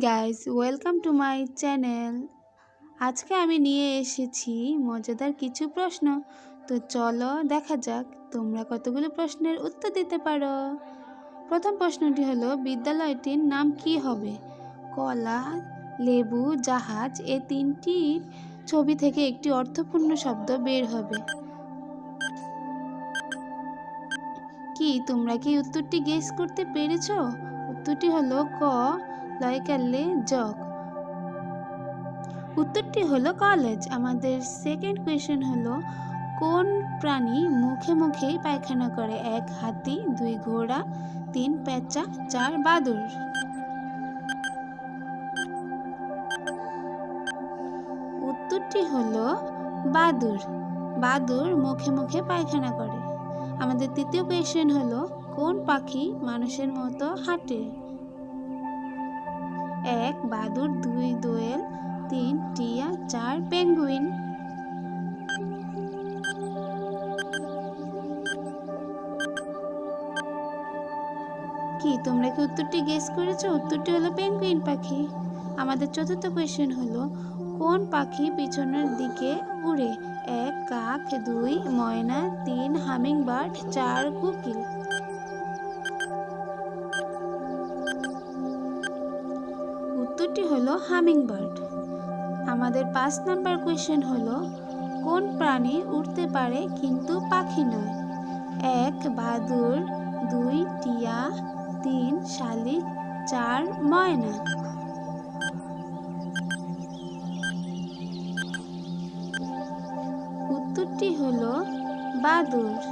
Guys, welcome to my channel. আজকে আমি নিয়ে এসেছি মজাদার কিছু প্রশ্ন। তো চলো দেখা যাক তোমরা কতগুলো প্রশ্নের উত্তর দিতে পারো। প্রথম প্রশ্নটি হলো, বিদ্যালয়টির নাম কি হবে? কলা, লেবু, জাহাজ, এই তিনটির ছবি থেকে একটি অর্থপূর্ণ শব্দ বের হবে। কি তোমরা কি উত্তরটি গেস করতে পেরেছো? উত্তরটি হলো ক, লয়কাল্লে জগ। উত্তরটি হলো কলেজ। আমাদের সেকেন্ড কোয়েশ্চেন হলো, কোন প্রাণী মুখে মুখেই পায়খানা করে? 1 হাতি, 2 ঘোড়া, 3 পেঁচা, 4 বাদুড়। উত্তরটি হলো বাদুড়। বাদুড় মুখে মুখে পায়খানা করে। আমাদের তৃতীয় কোয়েশ্চেন হলো, কোন পাখি মানুষের মতো হাঁটে? 1 বাদুড়, 2 দোয়েল, 3 টিয়া, 4 পেঙ্গুইন। কি তোমরা কি উত্তরটি গেস করেছো? উত্তরটি হলো পেঙ্গুইন পাখি। আমাদের চতুর্থ কোয়েশ্চেন হলো, কোন পাখি পিছনের দিকে উড়ে? 1 কাক, 2 ময়না, 3 হামিং বার্ড, 4 কোকিল। উত্তরটি হলো হামিং বার্ড। আমাদের 5 নাম্বার কোয়েশ্চেন হলো, কোন প্রাণী উড়তে পারে কিন্তু পাখি নয়? 1 বাদুড়, 2 টিয়া, 3 শালিক, 4 ময়না। উত্তরটি হলো বাদুড়।